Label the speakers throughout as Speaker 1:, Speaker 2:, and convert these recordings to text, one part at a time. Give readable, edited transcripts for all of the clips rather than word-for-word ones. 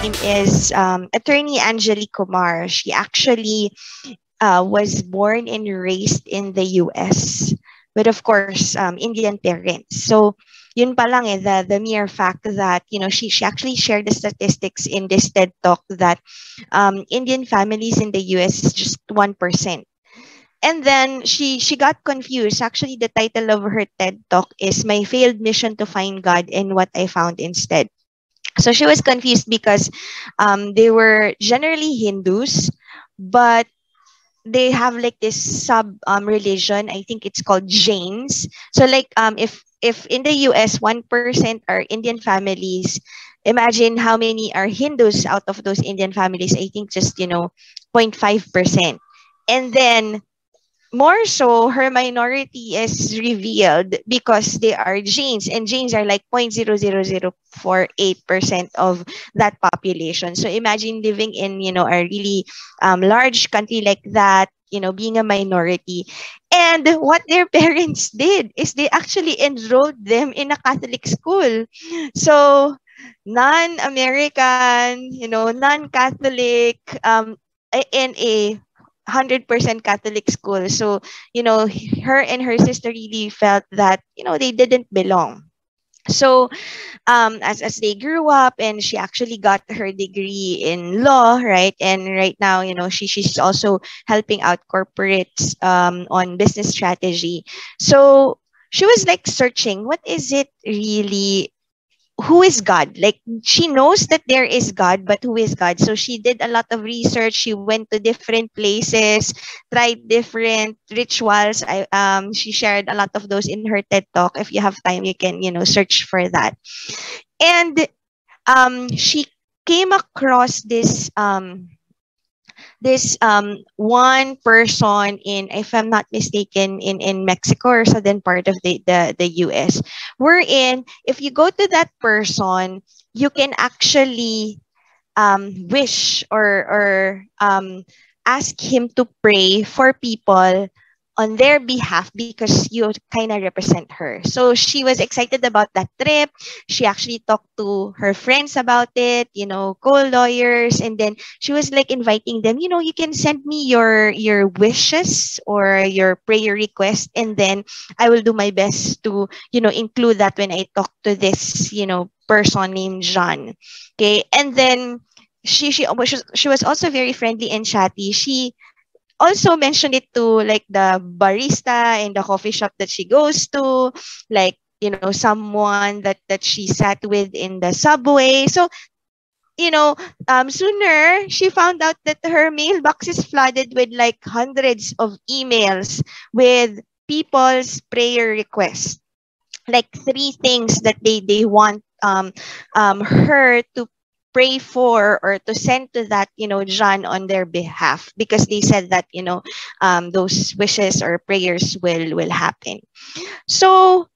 Speaker 1: name is Attorney Anjali Kumar. She actually was born and raised in the US, but of course, Indian parents. So, yun pa lang the mere fact that, she actually shared the statistics in this TED Talk that Indian families in the US is just 1%. And then she got confused. Actually, the title of her TED Talk is My Failed Mission to Find God and What I Found Instead. So she was confused because they were generally Hindus, but they have like this sub religion. I think it's called Jains. So like if in the US 1% are Indian families, imagine how many are Hindus out of those Indian families. I think just 0.5%. And then more so, her minority is revealed because they are Jains, and Jains are like 0.00048% of that population. So imagine living in, a really large country like that, being a minority. And what their parents did is they actually enrolled them in a Catholic school. So non-American, non-Catholic, in a 100% Catholic school. So, her and her sister really felt that, they didn't belong. So, as they grew up, and she actually got her degree in law, right? And right now, she's also helping out corporates on business strategy. So she was like searching, what is it really, who is God? Like, she knows that there is God, but who is God? So she did a lot of research. She went to different places, tried different rituals. She shared a lot of those in her TED Talk. If you have time, you can, search for that. And she came across this one person in, if I'm not mistaken, in Mexico or southern part of the US, wherein if you go to that person, you can actually wish or ask him to pray for people on their behalf because you kind of represent her. So she was excited about that trip. She actually talked to her friends about it, co-lawyers, and then she was like inviting them, you can send me your wishes or your prayer request, and then I will do my best to, include that when I talk to this, person named John. Okay. And then she was also very friendly and chatty. She also mentioned it to like the barista in the coffee shop that she goes to, like, someone that she sat with in the subway. So, sooner she found out that her mailbox is flooded with like hundreds of emails with people's prayer requests, like three things that they want her to pray for or to send to that, John on their behalf, because they said that, those wishes or prayers will happen. So,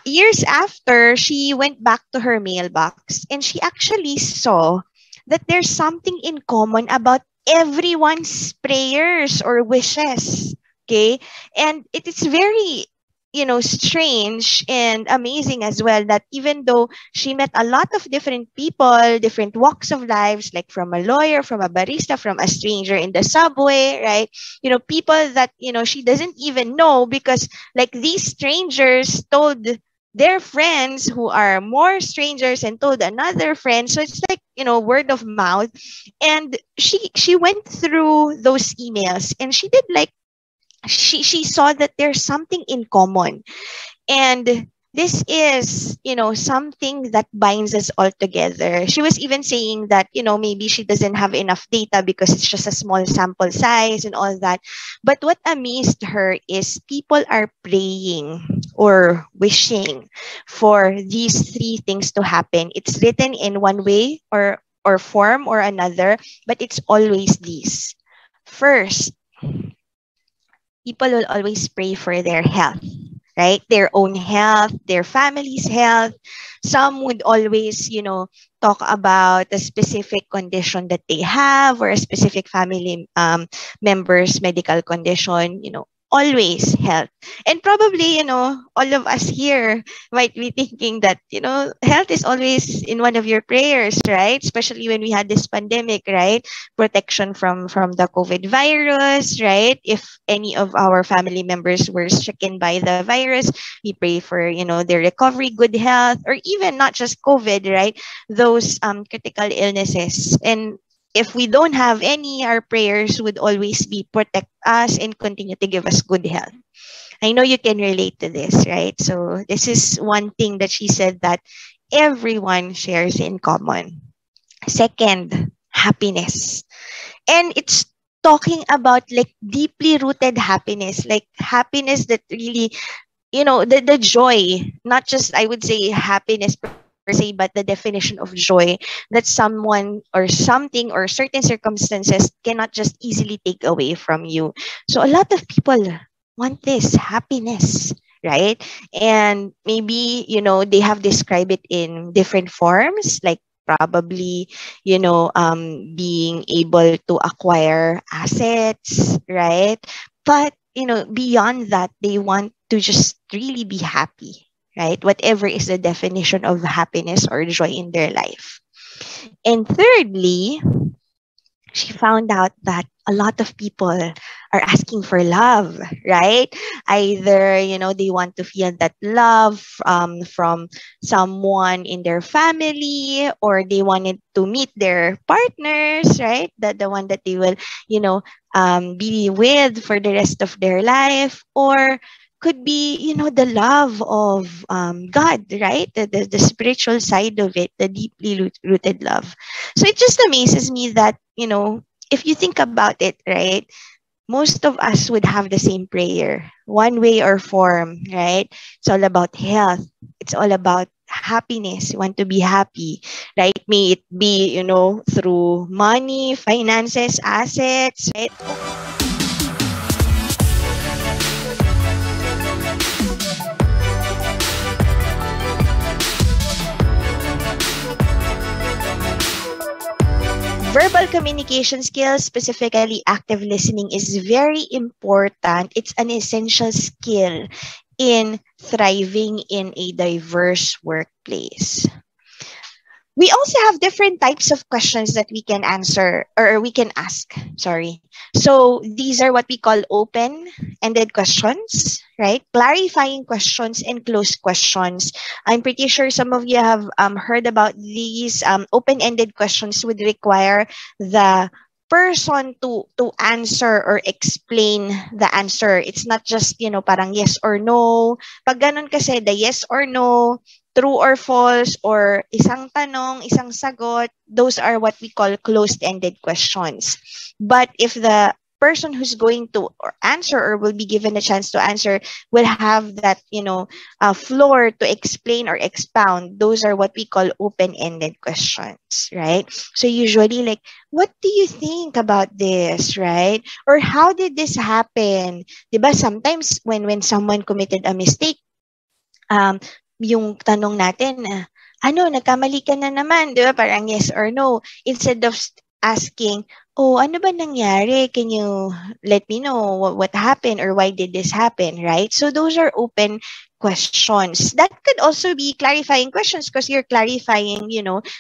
Speaker 1: years after, she went back to her mailbox and she actually saw that there's something in common about everyone's prayers or wishes. Okay. And it is very, strange and amazing as well that even though she met a lot of different people, different walks of lives, like from a lawyer, from a barista, from a stranger in the subway, right? People that, she doesn't even know, because like these strangers told their friends who are more strangers and told another friend. So it's like, word of mouth. And she went through those emails and she did like, she saw that there's something in common, and this is, something that binds us all together. She was even saying that, maybe she doesn't have enough data because it's just a small sample size and all that, but what amazed her is people are praying or wishing for these three things to happen. It's written in one way or form or another, but it's always these. First, people will always pray for their health, right? Their own health, their family's health. Some would always, talk about a specific condition that they have or a specific family member's medical condition. always health. And probably, all of us here might be thinking that, health is always in one of your prayers, right? Especially when we had this pandemic, right? Protection from the COVID virus, right? If any of our family members were stricken by the virus, we pray for, their recovery, good health, or even not just COVID, right? Those critical illnesses. And if we don't have any, our prayers would always be protect us and continue to give us good health. I know you can relate to this, right? So this is one thing that she said that everyone shares in common. Second, happiness. And it's talking about like deeply rooted happiness, like happiness that really, the joy, not just, I would say, happiness per se, but the definition of joy that someone or something or certain circumstances cannot just easily take away from you. So a lot of people want this happiness, right? And maybe, they have described it in different forms, like probably, being able to acquire assets, right? But, beyond that, they want to just really be happy, right? Whatever is the definition of happiness or joy in their life. And thirdly, she found out that a lot of people are asking for love, right? Either, they want to feel that love from someone in their family, or they wanted to meet their partners, right? The one that they will, be with for the rest of their life, or could be, the love of God, right? The spiritual side of it, the deeply rooted love. So it just amazes me that, if you think about it, right, most of us would have the same prayer, one way or form, right? It's all about health. It's all about happiness. You want to be happy, right? May it be, through money, finances, assets, right? Verbal communication skills, specifically active listening, is very important. It's an essential skill in thriving in a diverse workplace. We also have different types of questions that we can answer or we can ask. Sorry. So these are what we call open-ended questions, right? Clarifying questions and closed questions. I'm pretty sure some of you have heard about these. Open-ended questions would require the person to answer or explain the answer. It's not just, parang yes or no. Pag ganun kasi, the yes or no, true or false, or isang tanong, isang sagot, those are what we call closed-ended questions. But if the person who's going to answer or will be given a chance to answer will have that, floor to explain or expound, those are what we call open-ended questions, right? So usually like, what do you think about this, right? Or how did this happen? Diba? Sometimes when someone committed a mistake, yung tanong natin, nagkamali ka na naman, di ba? Parang yes or no. Instead of asking, oh, ano ba nangyari? Can you let me know what happened or why did this happen, right? So those are open questions. That could also be clarifying questions because you're clarifying,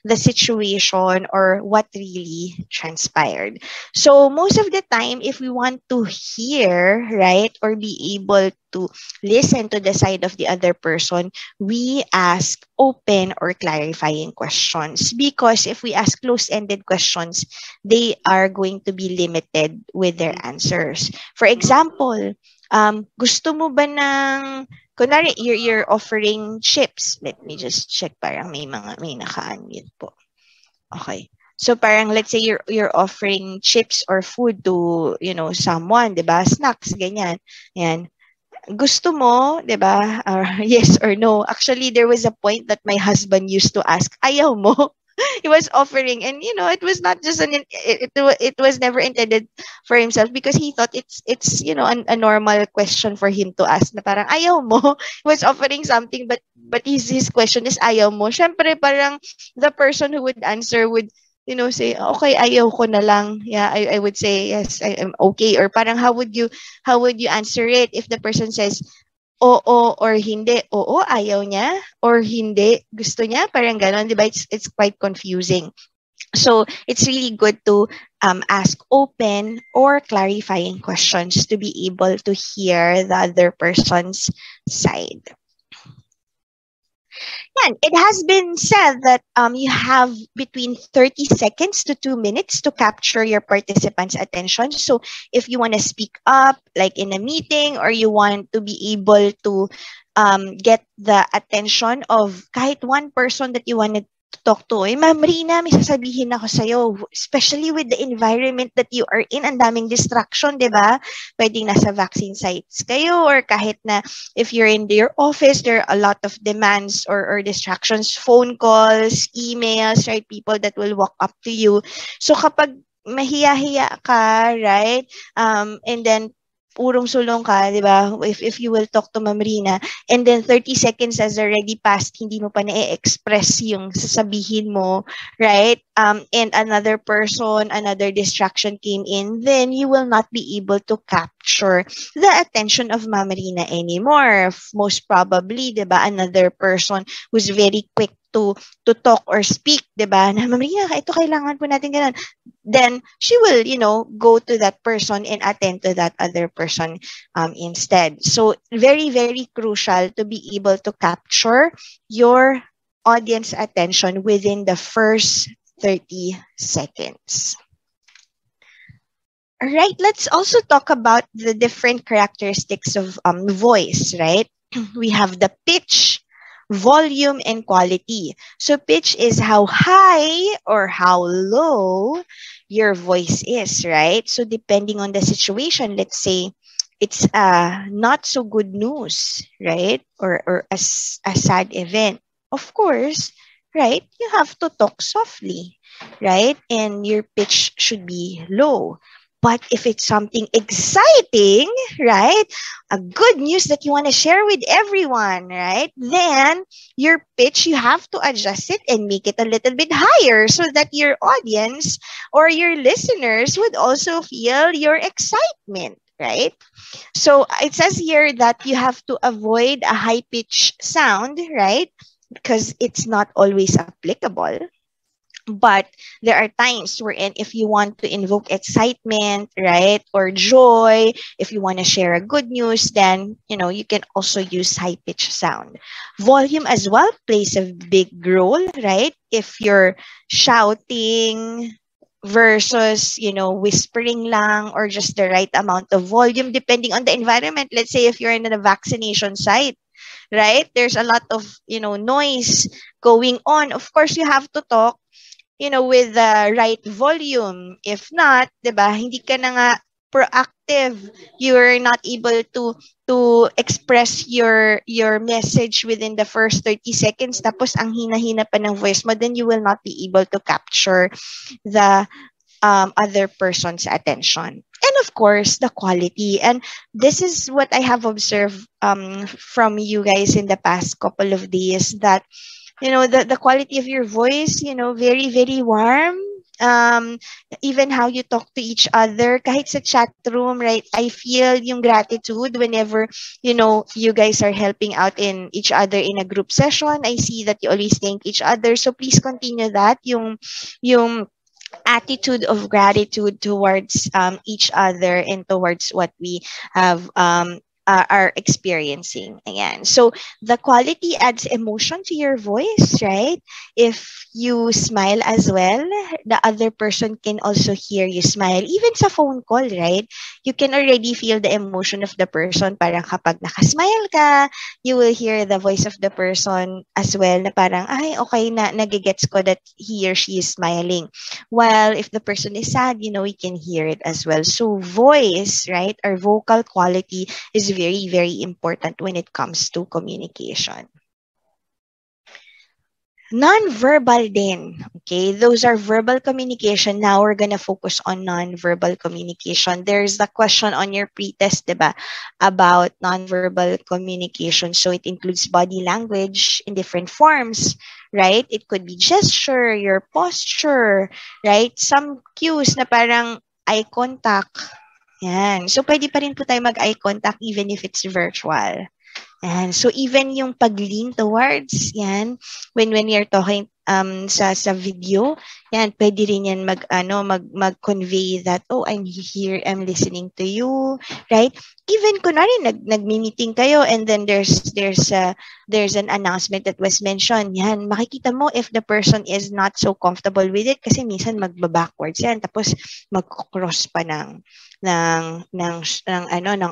Speaker 1: the situation or what really transpired. So most of the time, if we want to hear, right, or be able to listen to the side of the other person, we ask open or clarifying questions. Because if we ask closed-ended questions, they are going to be limited with their answers. For example, gusto mo ba ng, kunwari, you're offering chips. Let me just check, parang may naka-unmute po. Okay. So parang let's say you're offering chips or food to, someone, 'di ba? Snacks, ganyan. Yan. Gusto mo, 'di ba? Yes or no. Actually, there was a point that my husband used to ask, ayaw mo? He was offering, and it was not just it was never intended for himself, because he thought it's a normal question for him to ask, na parang ayaw mo. He was offering something, but his question is ayaw mo. Syempre parang the person who would answer would say, okay, ayaw ko na lang. Yeah, I would say, yes, I am okay. Or parang how would you answer it if the person says, oo or hindi? Oo, ayaw niya. Or hindi, gusto niya. Parang ganon, di ba? It's quite confusing. So it's really good to ask open or clarifying questions to be able to hear the other person's side. And it has been said that you have between 30 seconds to 2 minutes to capture your participants' attention. So if you want to speak up, like in a meeting, or you want to be able to get the attention of kahit one person that you wanted to talk to, Ma'am Rina, may sasabihin ako sa'yo, especially with the environment that you are in, ang daming distraction, di ba? Pwedeng nasa vaccine sites kayo, or kahit na if you're in your office, there are a lot of demands or distractions, phone calls, emails, right? People that will walk up to you. So kapag mahiya-hiya ka, right? And then urong-sulong ka, di ba? If you will talk to Ma'am Rina, and then 30 seconds has already passed, hindi mo pa na-express yung sasabihin mo, right? And another person, another distraction came in, then you will not be able to capture the attention of Ma'am Rina anymore. Most probably, di ba, another person who's very quick to talk or speak, di ba? Na, Ma'am Rina, ito kailangan po natin ganun. Then she will, go to that person and attend to that other person instead. So very, very crucial to be able to capture your audience attention within the first 30 seconds. All right, let's also talk about the different characteristics of voice, right? We have the pitch, volume, and quality. So pitch is how high or how low your voice is, right? So depending on the situation, let's say it's not so good news, right? Or a sad event. Of course, right? You have to talk softly, right? And your pitch should be low. But if it's something exciting, right? A good news that you want to share with everyone, right? Then your pitch, you have to adjust it and make it a little bit higher so that your audience or your listeners would also feel your excitement, right? So it says here that you have to avoid a high pitch sound, right? Because it's not always applicable. But there are times wherein if you want to invoke excitement, right, or joy, if you want to share a good news, then, you can also use high pitch sound. Volume as well plays a big role, right? If you're shouting versus, whispering lang or just the right amount of volume, depending on the environment. Let's say if you're in a vaccination site, right? There's a lot of, noise going on. Of course, you have to talk with the right volume. If not, 'di ba, hindi ka na nga proactive. You're not able to express your message within the first 30 seconds. Tapos ang hina-hina pa ng voice mo, then you will not be able to capture the other person's attention. And of course, the quality. And this is what I have observed from you guys in the past couple of days, that the quality of your voice, very, very warm. Even how you talk to each other, kahit sa chat room, right? I feel yung gratitude whenever, you guys are helping out in each other in a group session. I see that you always thank each other. So please continue that, yung attitude of gratitude towards each other and towards what we have are experiencing. Again, so the quality adds emotion to your voice, right? If you smile as well, the other person can also hear you smile. Even sa phone call, right? You can already feel the emotion of the person. Parang kapag nakasmile ka, you will hear the voice of the person as well, na parang, ay, okay na, nagigets ko that he or she is smiling. While if the person is sad, we can hear it as well. So voice, right? Our vocal quality is very, very important when it comes to communication. Non-verbal din. Okay, those are verbal communication. Now we're gonna focus on non-verbal communication. There's a question on your pretest, diba, about non-verbal communication. So it includes body language in different forms, right? It could be gesture, your posture, right? Some cues na parang eye contact. Yan. So pwede pa rin po tayo mag-eye contact even if it's virtual. And so even yung pag-lean towards, yan, when you're talking sa video, yan, pwede rin yan mag-convey that, oh, I'm here, I'm listening to you, right? Even kunwari nag-meeting kayo and then there's an announcement that was mentioned, yan, makikita mo if the person is not so comfortable with it kasi minsan magba-backwards yan tapos mag-cross pa ng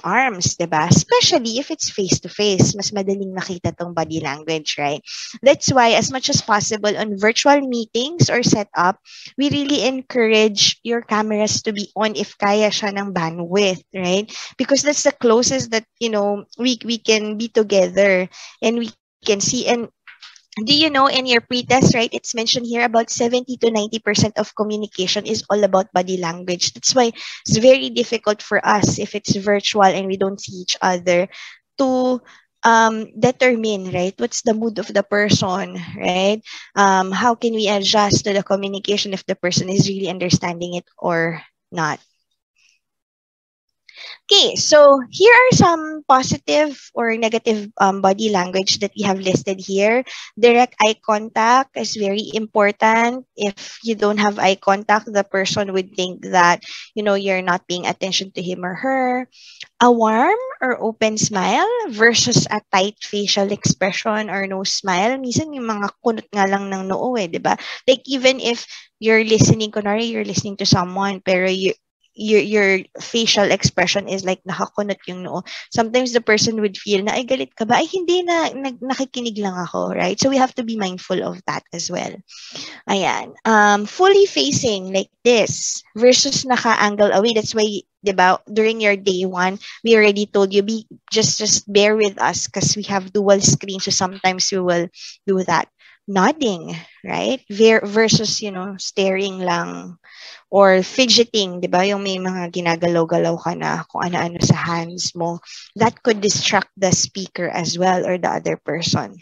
Speaker 1: arms, 'di ba? Especially if it's face to face, mas madaling makita tong body language, right? That's why as much as possible on virtual meetings or setup, we really encourage your cameras to be on if kaya siya ng bandwidth, right? Because that's the closest that, we can be together and we can see. And do you know in your pretest, right, it's mentioned here about 70 to 90% of communication is all about body language. That's why it's very difficult for us if it's virtual and we don't see each other to determine, right, what's the mood of the person, right? How can we adjust to the communication if the person is really understanding it or not? Okay, so here are some positive or negative body language that we have listed here. Direct eye contact is very important. If you don't have eye contact, the person would think that, you're not paying attention to him or her. A warm or open smile versus a tight facial expression or no smile. Minsan yung mga kunot nga lang ng noo di ba? Like even if you're listening, kunwari you're listening to someone, pero your facial expression is like nakakunot yung noo. Sometimes the person would feel na, ay galit ka ba? Ay hindi na, nakikinig lang ako, right? So we have to be mindful of that as well. Ayan. Fully facing like this versus naka-angle away. That's why, diba, during your day one, we already told you, just bear with us because we have dual screen. So sometimes we will do that. Nodding, right? Versus, staring lang or fidgeting, di ba? Yung may mga ginagalaw-galaw ka na kung ano-ano sa hands mo. That could distract the speaker as well or the other person.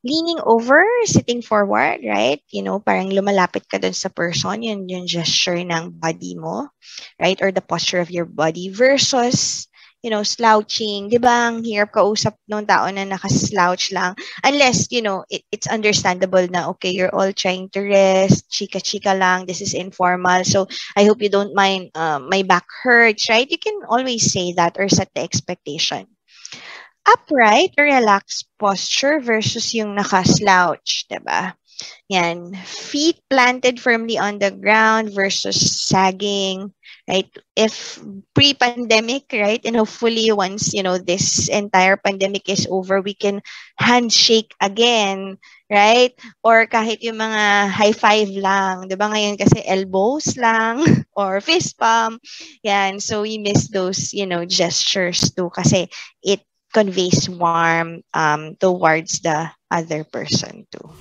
Speaker 1: Leaning over, sitting forward, right? Parang lumalapit ka dun sa person, yun yung gesture ng body mo, right? Or the posture of your body versus, slouching. Di ba, ang hirap kausap ng tao na nakaslouch lang. Unless, it's understandable na, okay, you're all trying to rest, chika-chika lang, this is informal. So, I hope you don't mind my back hurts, right? You can always say that or set the expectation. Upright or relaxed posture versus yung naka-slouch, diba? Yan. Feet planted firmly on the ground versus sagging, right? If pre-pandemic, right, and hopefully once, this entire pandemic is over, we can handshake again, right? Or kahit yung mga high five lang, di ba? Ngayon kasi elbows lang or fist bump. Yan. So we miss those, gestures too kasi it conveys warmth towards the other person too.